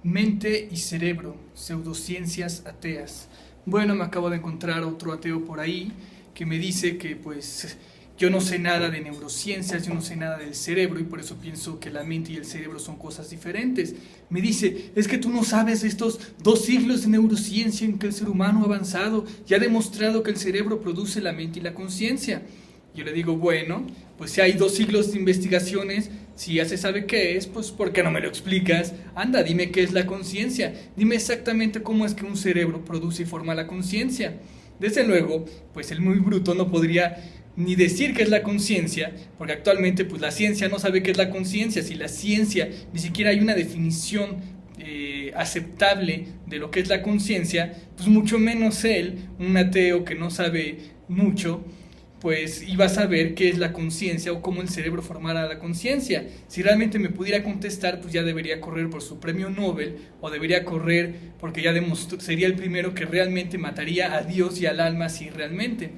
Mente y cerebro, pseudociencias ateas. Bueno, me acabo de encontrar otro ateo por ahí que me dice que pues yo no sé nada de neurociencias, yo no sé nada del cerebro y por eso pienso que la mente y el cerebro son cosas diferentes. Me dice, es que tú no sabes estos 2 siglos de neurociencia en que el ser humano ha avanzado y ha demostrado que el cerebro produce la mente y la conciencia. Yo le digo, bueno, pues si hay 2 siglos de investigaciones, si ya se sabe qué es, pues ¿por qué no me lo explicas? Anda, dime qué es la conciencia, dime exactamente cómo es que un cerebro produce y forma la conciencia. Desde luego, pues el muy bruto no podría ni decir qué es la conciencia, porque actualmente pues la ciencia no sabe qué es la conciencia, si la ciencia ni siquiera hay una definición aceptable de lo que es la conciencia, pues mucho menos él, un ateo que no sabe mucho, pues iba a saber qué es la conciencia o cómo el cerebro formara la conciencia. Si realmente me pudiera contestar, pues ya debería correr por su premio Nobel, o debería correr porque ya sería el primero que realmente mataría a Dios y al alma así realmente.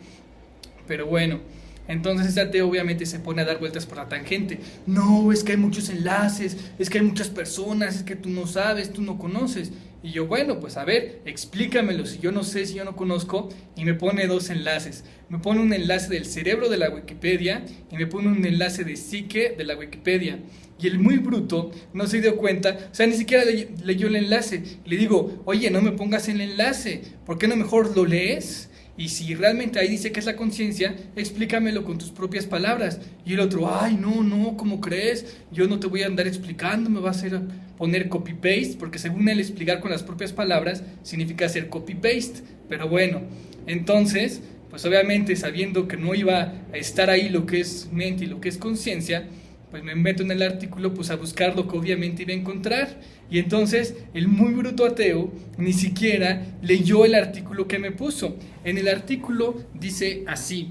Pero bueno, entonces ese ateo obviamente se pone a dar vueltas por la tangente. No, es que hay muchos enlaces, es que hay muchas personas, es que tú no sabes, tú no conoces. Y yo, bueno, pues a ver, explícamelo, si yo no sé, si yo no conozco, y me pone 2 enlaces. Me ppone un enlace del cerebro de la Wikipedia y me pone un enlace de psique de la Wikipedia. Y el muy bruto no se dio cuenta, o sea, ni siquiera leyó el enlace. Le digo, oye, no me pongas el enlace, ¿por qué no mejor lo lees? Y si realmente ahí dice que es la conciencia, explícamelo con tus propias palabras. Y el otro, ay, no, ¿cómo crees? Yo no te voy a andar explicando, me va a hacer poner copy-paste, porque según él explicar con las propias palabras significa hacer copy-paste. Pero bueno, entonces, pues obviamente sabiendo que no iba a estar ahí lo que es mente y lo que es conciencia, pues me meto en el artículo pues a buscar lo que obviamente iba a encontrar. Y entonces el muy bruto ateo ni siquiera leyó el artículo que me puso. En el artículo dice así: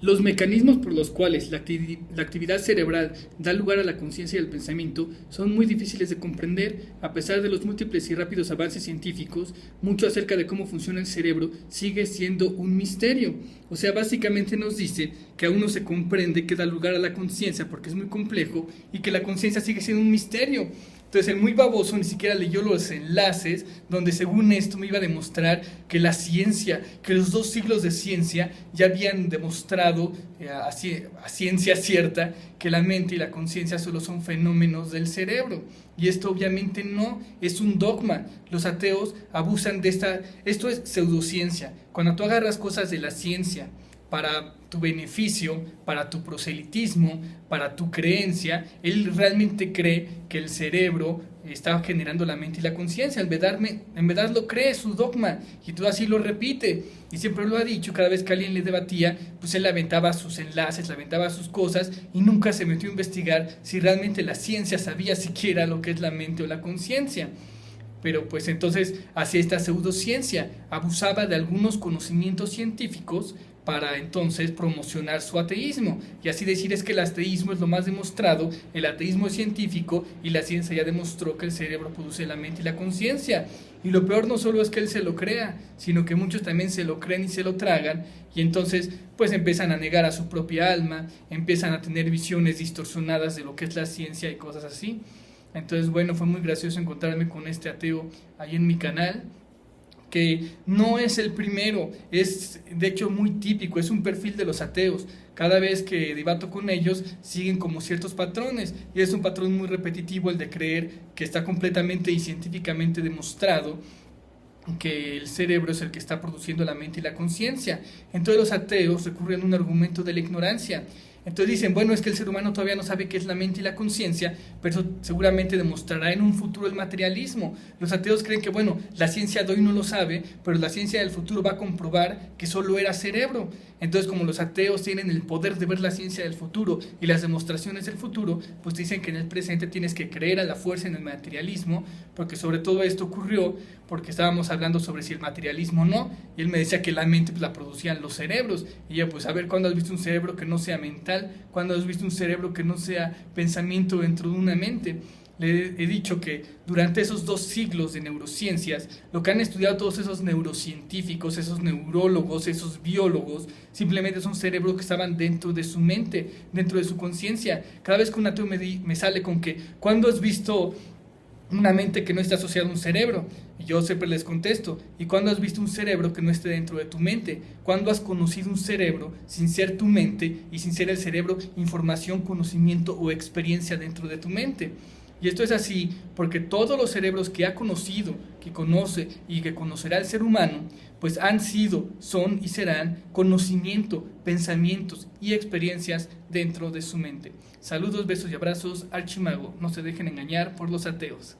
los mecanismos por los cuales la actividad cerebral da lugar a la conciencia y al pensamiento son muy difíciles de comprender. A pesar de los múltiples y rápidos avances científicos, mucho acerca de cómo funciona el cerebro sigue siendo un misterio. O sea, básicamente nos dice que aún no se comprende qué da lugar a la conciencia porque es muy complejo y que la conciencia sigue siendo un misterio. Entonces el muy baboso ni siquiera leyó los enlaces donde según esto me iba a demostrar que la ciencia, que los 2 siglos de ciencia ya habían demostrado a ciencia cierta que la mente y la conciencia solo son fenómenos del cerebro. Y esto obviamente no es un dogma. Los ateos abusan de esto es pseudociencia. Cuando tú agarras cosas de la ciencia para tu beneficio, para tu proselitismo, para tu creencia, él realmente cree que el cerebro está generando la mente y la conciencia. En verdad lo cree, es su dogma, y todo así lo repite, y siempre lo ha dicho. Cada vez que alguien le debatía, pues él le aventaba sus enlaces, le aventaba sus cosas, y nunca se metió a investigar si realmente la ciencia sabía siquiera lo que es la mente o la conciencia. Pero pues entonces hacía esta pseudociencia, abusaba de algunos conocimientos científicos para entonces promocionar su ateísmo y así decir es que el ateísmo es lo más demostrado, el ateísmo es científico y la ciencia ya demostró que el cerebro produce la mente y la conciencia. Y lo peor no solo es que él se lo crea, sino que muchos también se lo creen y se lo tragan, y entonces pues empiezan a negar a su propia alma, empiezan a tener visiones distorsionadas de lo que es la ciencia y cosas así. Entonces bueno, fue muy gracioso encontrarme con este ateo ahí en mi canal, que no es el primero, es de hecho muy típico, es un perfil de los ateos. Cada vez que debato con ellos siguen como ciertos patrones, y es un patrón muy repetitivo el de creer que está completamente y científicamente demostrado que el cerebro es el que está produciendo la mente y la conciencia. Entonces los ateos recurren a un argumento de la ignorancia. Entonces dicen, bueno, es que el ser humano todavía no sabe qué es la mente y la conciencia, pero eso seguramente demostrará en un futuro el materialismo. Los ateos creen que, bueno, la ciencia de hoy no lo sabe, pero la ciencia del futuro va a comprobar que solo era cerebro. Entonces, como los ateos tienen el poder de ver la ciencia del futuro y las demostraciones del futuro, pues dicen que en el presente tienes que creer a la fuerza en el materialismo, porque sobre todo esto ocurrió porque estábamos hablando sobre si el materialismo o no, y él me decía que la mente pues, la producían los cerebros, y yo pues a ver, ¿cuándo has visto un cerebro que no sea mental? ¿Cuándo has visto un cerebro que no sea pensamiento dentro de una mente? Le he dicho que durante esos 2 siglos de neurociencias, lo que han estudiado todos esos neurocientíficos, esos neurólogos, esos biólogos, simplemente son cerebros que estaban dentro de su mente, dentro de su conciencia. Cada vez que un ateo me sale con que, ¿cuándo has visto una mente que no está asociada a un cerebro. Y yo siempre les contesto, ¿y cuándo has visto un cerebro que no esté dentro de tu mente? ¿Cuándo has conocido un cerebro sin ser tu mente y sin ser el cerebro información, conocimiento o experiencia dentro de tu mente? Y esto es así porque todos los cerebros que ha conocido, que conoce y que conocerá el ser humano, pues han sido, son y serán conocimiento, pensamientos y experiencias dentro de su mente. Saludos, besos y abrazos, Archimago. No se dejen engañar por los ateos.